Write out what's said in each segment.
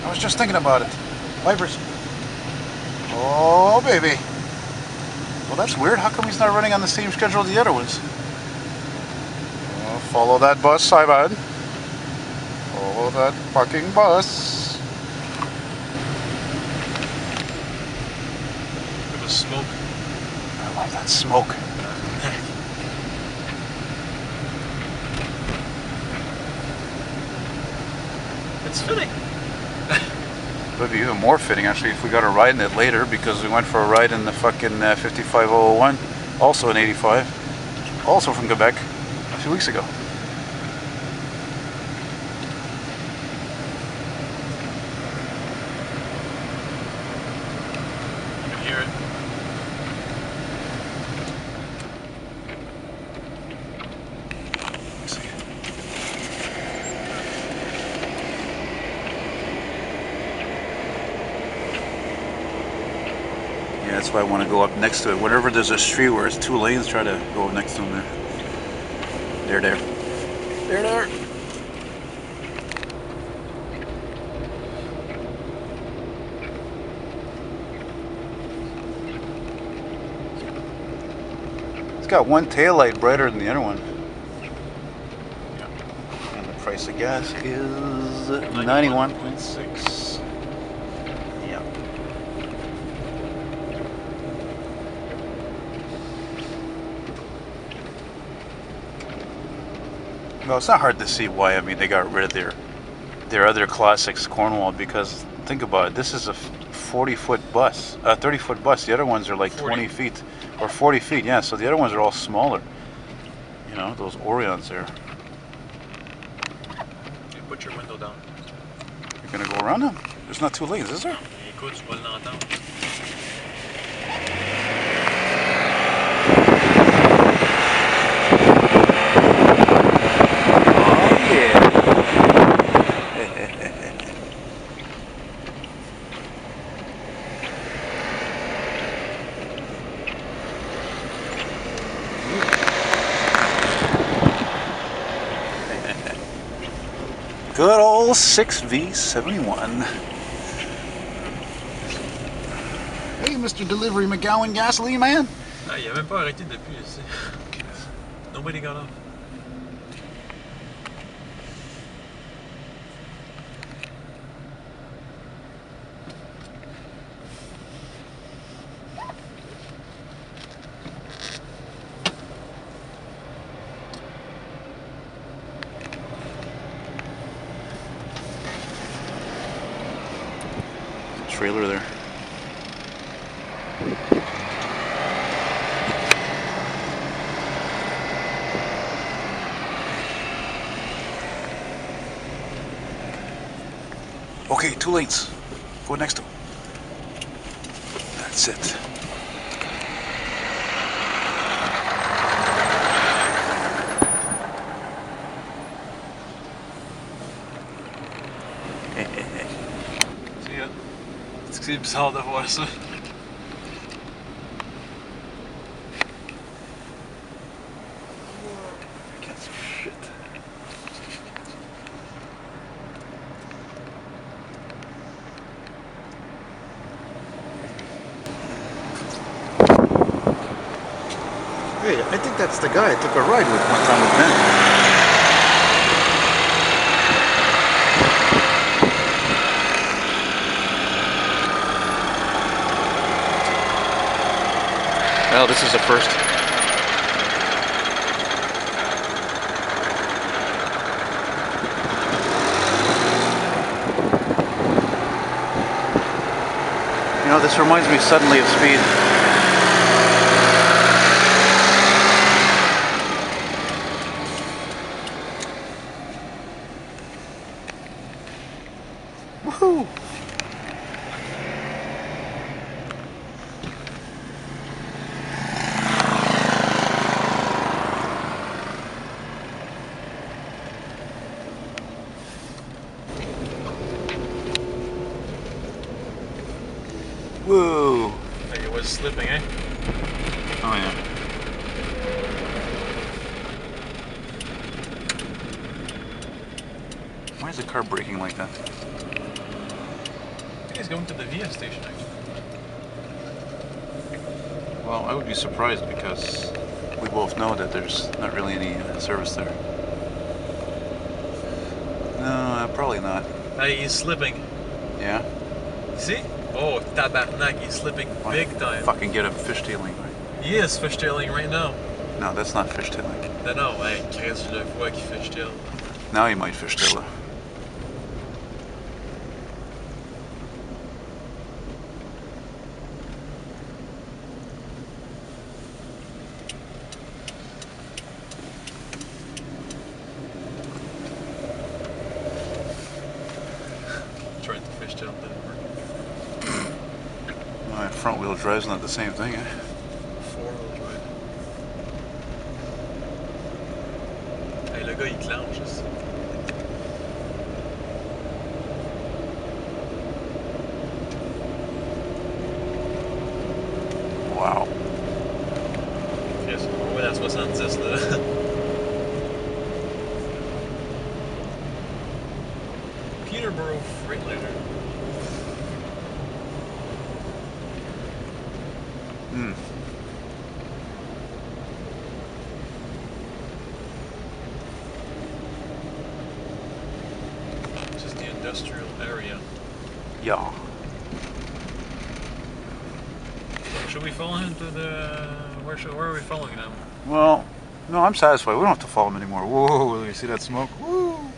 I was just thinking about it. Wipers. Oh, baby. Well, that's weird. How come he's not running on the same schedule as the other ones? Oh, follow that bus, Simon. Follow that fucking bus. Look at the smoke. I love that smoke. It's fitting. It would be even more fitting actually if we got a ride in it later, because we went for a ride in the fucking 55001, also in 85, also from Quebec, a few weeks ago. You can hear it. Let's see. Yeah, that's why I want to go up next to it. Whenever there's a street where it's 2 lanes, try to go next to them there. There. There. It's got one tail light brighter than the other one. Yeah. And the price of gas is 91.6. Yeah. Well, it's not hard to see why. I mean, they got rid of their other classics, Cornwall, because think about it. This is a 40-foot bus, a 30-foot bus. The other ones are like 40. 20 feet or 40 feet. Yeah, so the other ones are all smaller. You know, those Orions there. Okay, put your window down. You're gonna go around them? There's not 2 lanes, is there? Écoute, tu vas l'entendre. Oh yeah. Good old 6V71. Hey, Mr. Delivery McGowan Gasoline Man. Ah, il a même pas arrêté depuis ici. Nobody got off. Trailer there. Okay, 2 lanes. Go next to him. That's it. See ya. C'est bizarre de voir ça. Can't see shit. Hey, I think that's the guy I took a ride with one time with Ben. Well, this is the first. You know, this reminds me suddenly of Speed. Woohoo! Whoa! Hey, it was slipping, eh? Oh yeah. Why is the car braking like that? he's going to the VF station actually. Well, I would be surprised because we both know that there's not really any service there. No, probably not. Hey, he's slipping. Yeah? You see? Oh, tabarnak, he's slipping big time. Fucking get him fishtailing. He is fishtailing right now. No, that's not fishtailing. Non, hey, Chris, je le vois qu'il fishtail. Now he might fishtail. Trying to fishtail didn't work. My front wheel drive's not the same thing, eh? Four-wheel drive. Hey, le gars, il clenche ici. Wow. Chris, on va à 70 là. Peterborough Freightliner. Hmm. Just the industrial area. Yeah. Should we follow him to the... Where are we following him? Well, no, I'm satisfied. We don't have to follow him anymore. Whoa, you see that smoke? Woo! Well,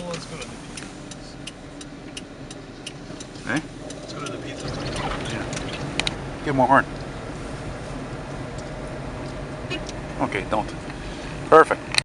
let's go to the pizza. Eh? Let's go to the pizza. Yeah. Give him a horn. Okay, don't. Perfect.